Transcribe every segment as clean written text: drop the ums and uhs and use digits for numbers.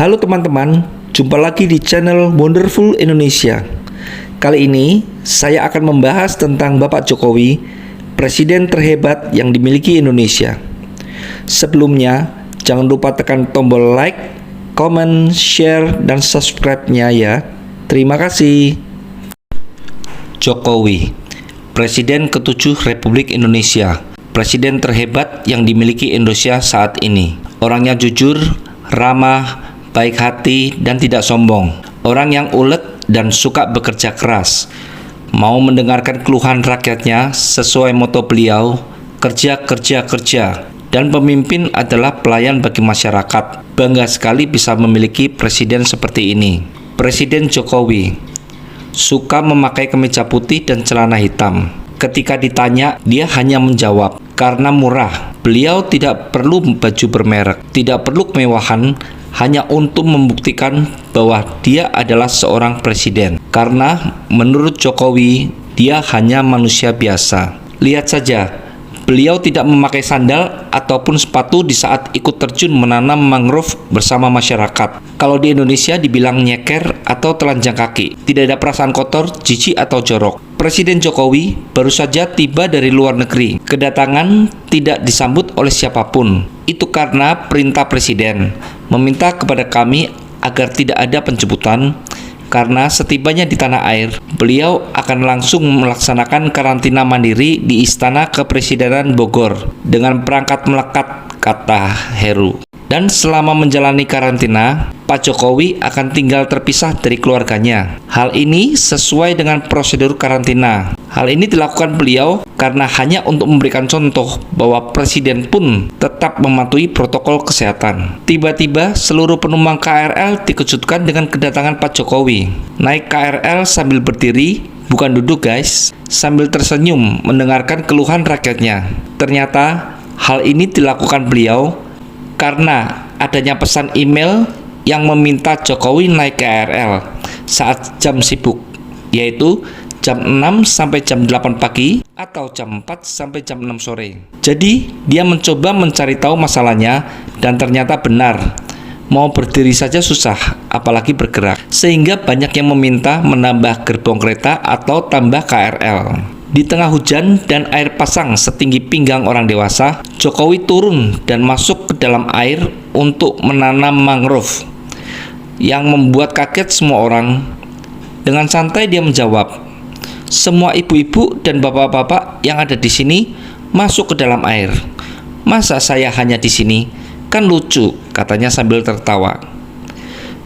Halo teman-teman, jumpa lagi di channel Wonderful Indonesia. Kali ini saya akan membahas tentang Bapak Jokowi, presiden terhebat yang dimiliki Indonesia. Sebelumnya, jangan lupa tekan tombol like, comment, share, dan subscribe-nya ya. Terima kasih. Jokowi, Presiden ke-7 Republik Indonesia, presiden terhebat yang dimiliki Indonesia saat ini. Orangnya jujur, ramah, baik hati, dan tidak sombong. Orang yang ulet dan suka bekerja keras. Mau mendengarkan keluhan rakyatnya sesuai moto beliau, kerja, kerja, kerja. Dan pemimpin adalah pelayan bagi masyarakat. Bangga sekali bisa memiliki presiden seperti ini. Presiden Jokowi suka memakai kemeja putih dan celana hitam. Ketika ditanya, dia hanya menjawab, karena murah. Beliau tidak perlu baju bermerek, tidak perlu kemewahan, hanya untuk membuktikan bahwa dia adalah seorang presiden. Karena menurut Jokowi, dia hanya manusia biasa. Lihat saja, beliau tidak memakai sandal ataupun sepatu di saat ikut terjun menanam mangrove bersama masyarakat. Kalau di Indonesia dibilang nyeker atau telanjang kaki, tidak ada perasaan kotor, jijik atau jorok. Presiden Jokowi baru saja tiba dari luar negeri. Kedatangan tidak disambut oleh siapapun. Itu karena perintah presiden meminta kepada kami agar tidak ada penjemputan, karena setibanya di tanah air, beliau akan langsung melaksanakan karantina mandiri di Istana Kepresidenan Bogor dengan perangkat melekat, kata Heru. Dan selama menjalani karantina, Pak Jokowi akan tinggal terpisah dari keluarganya. Hal ini sesuai dengan prosedur karantina. Hal ini dilakukan beliau karena hanya untuk memberikan contoh bahwa presiden pun tetap mematuhi protokol kesehatan. Tiba-tiba seluruh penumpang KRL dikejutkan dengan kedatangan Pak Jokowi. Naik KRL sambil berdiri, bukan duduk guys, sambil tersenyum mendengarkan keluhan rakyatnya. Ternyata hal ini dilakukan beliau karena adanya pesan email yang meminta Jokowi naik KRL saat jam sibuk, yaitu jam 6 sampai jam 8 pagi atau jam 4 sampai jam 6 sore. Jadi, dia mencoba mencari tahu masalahnya dan ternyata benar. Mau berdiri saja susah, apalagi bergerak. Sehingga banyak yang meminta menambah gerbong kereta atau tambah KRL. Di tengah hujan dan air pasang setinggi pinggang orang dewasa, Jokowi turun dan masuk ke dalam air untuk menanam mangrove yang membuat kaget semua orang. Dengan santai dia menjawab, semua ibu-ibu dan bapak-bapak yang ada di sini masuk ke dalam air. Masa saya hanya di sini? Kan lucu, katanya sambil tertawa.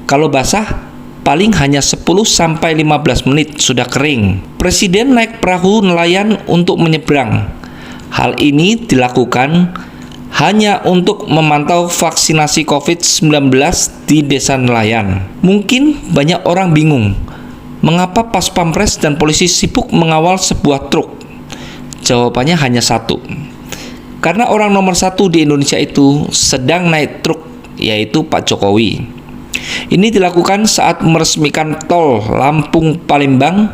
Kalau basah, paling hanya 10-15 menit sudah kering. Presiden naik perahu nelayan untuk menyeberang. Hal ini dilakukan hanya untuk memantau vaksinasi COVID-19 di desa nelayan. Mungkin banyak orang bingung, mengapa Pas Pampres dan polisi sibuk mengawal sebuah truk? Jawabannya hanya satu. Karena orang nomor satu di Indonesia itu sedang naik truk, yaitu Pak Jokowi. Ini dilakukan saat meresmikan tol Lampung-Palembang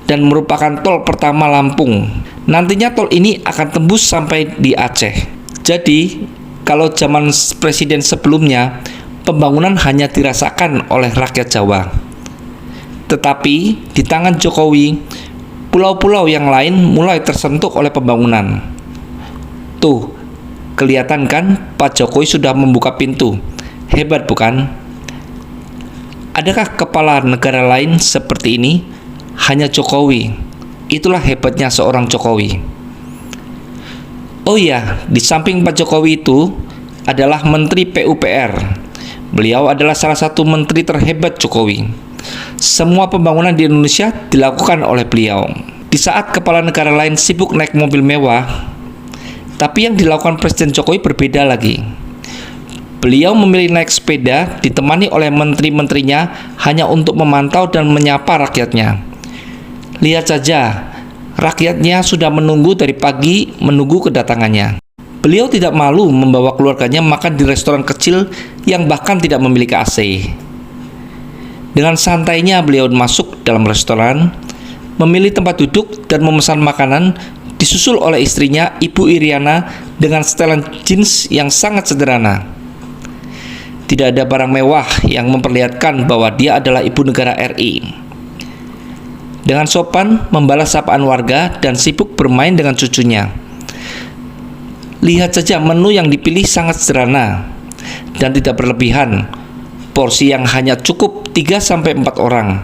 dan merupakan tol pertama Lampung. Nantinya tol ini akan tembus sampai di Aceh. Jadi, kalau zaman presiden sebelumnya, pembangunan hanya dirasakan oleh rakyat Jawa. Tetapi, di tangan Jokowi, pulau-pulau yang lain mulai tersentuh oleh pembangunan. Tuh, kelihatan kan Pak Jokowi sudah membuka pintu. Hebat bukan? Adakah kepala negara lain seperti ini? Hanya Jokowi. Itulah hebatnya seorang Jokowi. Oh iya, di samping Pak Jokowi itu adalah Menteri PUPR. Beliau adalah salah satu menteri terhebat Jokowi. Semua pembangunan di Indonesia dilakukan oleh beliau. Di saat kepala negara lain sibuk naik mobil mewah, tapi yang dilakukan Presiden Jokowi berbeda lagi. Beliau memilih naik sepeda ditemani oleh menteri-menterinya hanya untuk memantau dan menyapa rakyatnya. Lihat saja, rakyatnya sudah menunggu dari pagi menunggu kedatangannya. Beliau tidak malu membawa keluarganya makan di restoran kecil yang bahkan tidak memiliki AC. Dengan santainya beliau masuk dalam restoran, memilih tempat duduk dan memesan makanan, disusul oleh istrinya, Ibu Iriana, dengan setelan jeans yang sangat sederhana. Tidak ada barang mewah yang memperlihatkan bahwa dia adalah ibu negara RI. Dengan sopan membalas sapaan warga dan sibuk bermain dengan cucunya. Lihat saja menu yang dipilih sangat sederhana dan tidak berlebihan. Porsi yang hanya cukup 3-4 orang.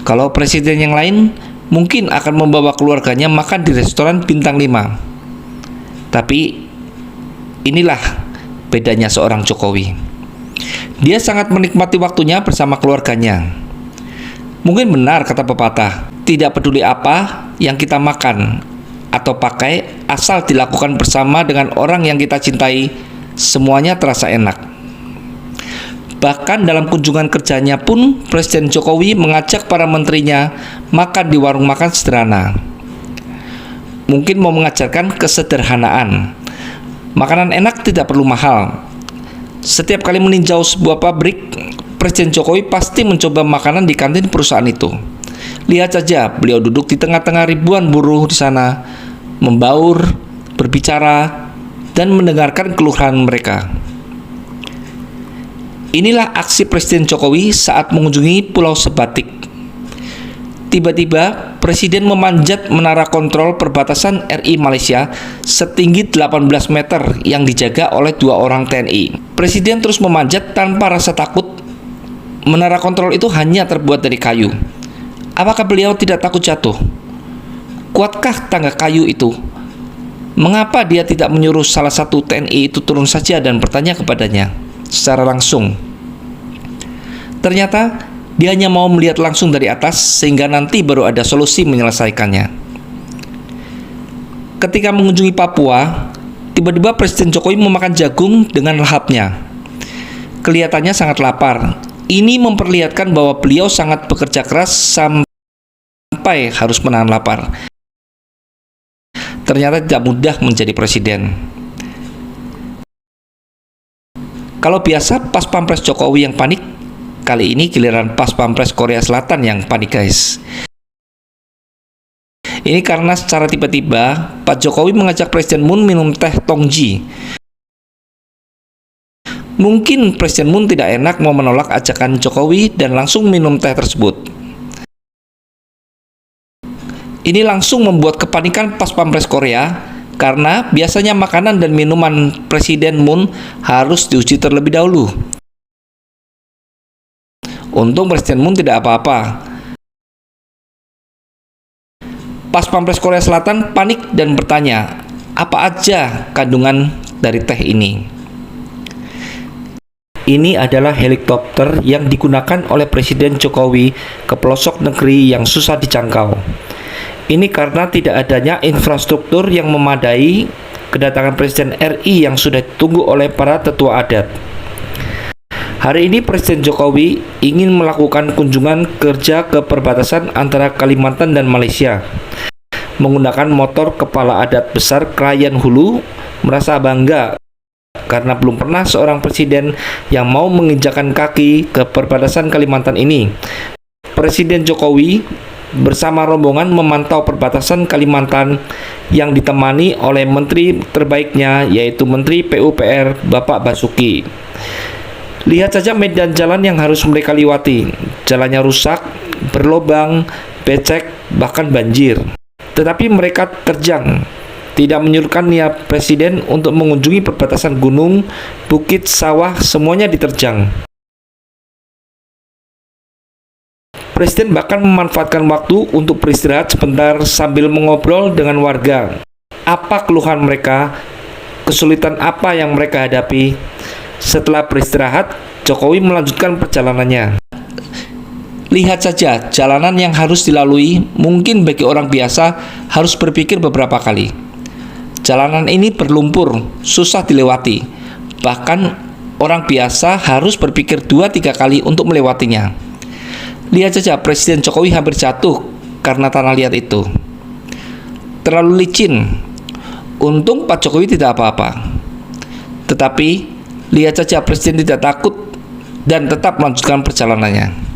Kalau presiden yang lain mungkin akan membawa keluarganya makan di restoran bintang 5. Tapi inilah bedanya seorang Jokowi. Dia sangat menikmati waktunya bersama keluarganya. Mungkin benar kata pepatah, tidak peduli apa yang kita makan atau pakai, asal dilakukan bersama dengan orang yang kita cintai, semuanya terasa enak. Bahkan dalam kunjungan kerjanya pun, Presiden Jokowi mengajak para menterinya makan di warung makan sederhana. Mungkin mau mengajarkan kesederhanaan. Makanan enak tidak perlu mahal. Setiap kali meninjau sebuah pabrik, Presiden Jokowi pasti mencoba makanan di kantin perusahaan itu. Lihat saja, beliau duduk di tengah-tengah ribuan buruh di sana, membaur, berbicara, dan mendengarkan keluhan mereka. Inilah aksi Presiden Jokowi saat mengunjungi Pulau Sebatik. Tiba-tiba, Presiden memanjat menara kontrol perbatasan RI Malaysia setinggi 18 meter yang dijaga oleh 2 orang TNI. Presiden terus memanjat tanpa rasa takut. Menara kontrol itu hanya terbuat dari kayu. Apakah beliau tidak takut jatuh? Kuatkah tangga kayu itu? Mengapa dia tidak menyuruh salah satu TNI itu turun saja dan bertanya kepadanya secara langsung? Ternyata dia hanya mau melihat langsung dari atas sehingga nanti baru ada solusi menyelesaikannya. Ketika mengunjungi Papua, tiba-tiba Presiden Jokowi memakan jagung dengan lahapnya. Kelihatannya sangat lapar. Ini memperlihatkan bahwa beliau sangat bekerja keras sampai harus menahan lapar. Ternyata tidak mudah menjadi presiden. Kalau biasa Pas Pampres Jokowi yang panik, kali ini giliran Pas Pampres Korea Selatan yang panik, guys. Ini karena secara tiba-tiba Pak Jokowi mengajak Presiden Moon minum teh Tongji. Mungkin Presiden Moon tidak enak mau menolak ajakan Jokowi dan langsung minum teh tersebut. Ini langsung membuat kepanikan Pas Pampres Korea karena biasanya makanan dan minuman Presiden Moon harus diuji terlebih dahulu. Untung Presiden Moon tidak apa-apa. Pas Pampres Korea Selatan panik dan bertanya, apa aja kandungan dari teh ini? Ini adalah helikopter yang digunakan oleh Presiden Jokowi ke pelosok negeri yang susah dijangkau. Ini karena tidak adanya infrastruktur yang memadai kedatangan Presiden RI yang sudah ditunggu oleh para tetua adat. Hari ini Presiden Jokowi ingin melakukan kunjungan kerja ke perbatasan antara Kalimantan dan Malaysia. Menggunakan motor kepala adat besar Krayan Hulu, merasa bangga karena belum pernah seorang presiden yang mau menginjakan kaki ke perbatasan Kalimantan ini. Presiden Jokowi bersama rombongan memantau perbatasan Kalimantan yang ditemani oleh menteri terbaiknya, yaitu Menteri PUPR Bapak Basuki. Lihat saja medan jalan yang harus mereka lewati. Jalannya rusak, berlobang, becek, bahkan banjir. Tetapi mereka terjang. Tidak menyurutkan niat presiden untuk mengunjungi perbatasan gunung, bukit, sawah, semuanya diterjang. Presiden bahkan memanfaatkan waktu untuk beristirahat sebentar sambil mengobrol dengan warga. Apa keluhan mereka? Kesulitan apa yang mereka hadapi? Setelah beristirahat, Jokowi melanjutkan perjalanannya. Lihat saja, jalanan yang harus dilalui mungkin bagi orang biasa harus berpikir beberapa kali. Jalanan ini berlumpur, susah dilewati. Bahkan orang biasa harus berpikir 2-3 kali untuk melewatinya. Lihat saja, Presiden Jokowi hampir jatuh karena tanah liat itu. Terlalu licin. Untung Pak Jokowi tidak apa-apa. Tetapi lihat saja, Presiden tidak takut dan tetap melanjutkan perjalanannya.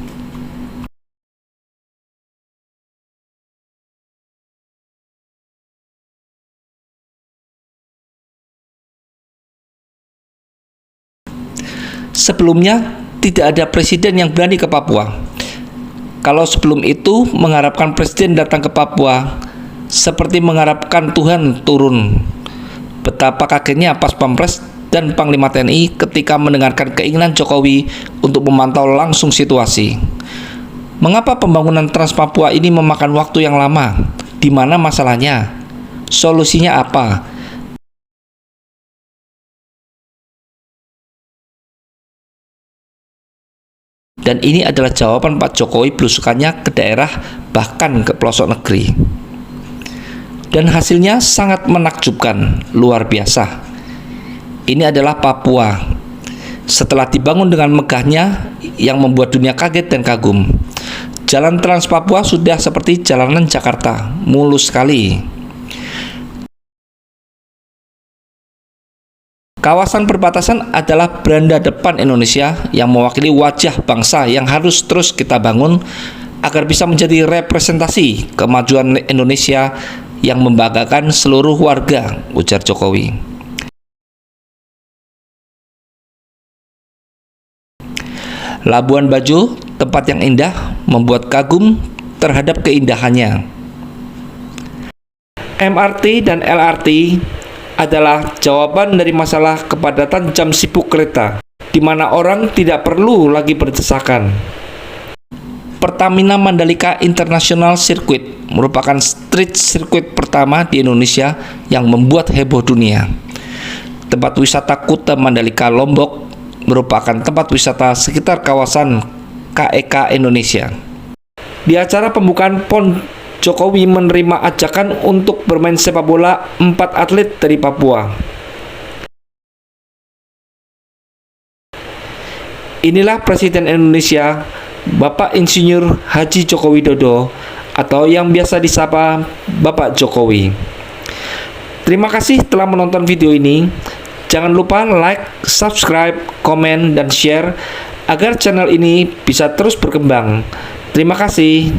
Sebelumnya, tidak ada presiden yang berani ke Papua. Kalau sebelum itu mengharapkan presiden datang ke Papua, seperti mengharapkan Tuhan turun. Betapa kagetnya Pas Pampres dan Panglima TNI ketika mendengarkan keinginan Jokowi untuk memantau langsung situasi. Mengapa pembangunan Trans Papua ini memakan waktu yang lama? Di mana masalahnya? Solusinya apa? Dan ini adalah jawaban Pak Jokowi belusukannya ke daerah, bahkan ke pelosok negeri. Dan hasilnya sangat menakjubkan, luar biasa. Ini adalah Papua. Setelah dibangun dengan megahnya yang membuat dunia kaget dan kagum. Jalan Trans Papua sudah seperti jalanan Jakarta, mulus sekali. Kawasan perbatasan adalah beranda depan Indonesia yang mewakili wajah bangsa yang harus terus kita bangun agar bisa menjadi representasi kemajuan Indonesia yang membanggakan seluruh warga, ujar Jokowi. Labuan Bajo, tempat yang indah, membuat kagum terhadap keindahannya. MRT dan LRT adalah jawaban dari masalah kepadatan jam sibuk kereta, di mana orang tidak perlu lagi berdesakan. Pertamina Mandalika International Circuit merupakan street circuit pertama di Indonesia yang membuat heboh dunia. Tempat wisata Kuta Mandalika Lombok merupakan tempat wisata sekitar kawasan KEK Indonesia. Di acara pembukaan PON, Jokowi menerima ajakan untuk bermain sepak bola 4 atlet dari Papua. Inilah Presiden Indonesia, Bapak Insinyur Haji Joko Widodo, atau yang biasa disapa Bapak Jokowi. Terima kasih telah menonton video ini. Jangan lupa like, subscribe, komen, dan share agar channel ini bisa terus berkembang. Terima kasih.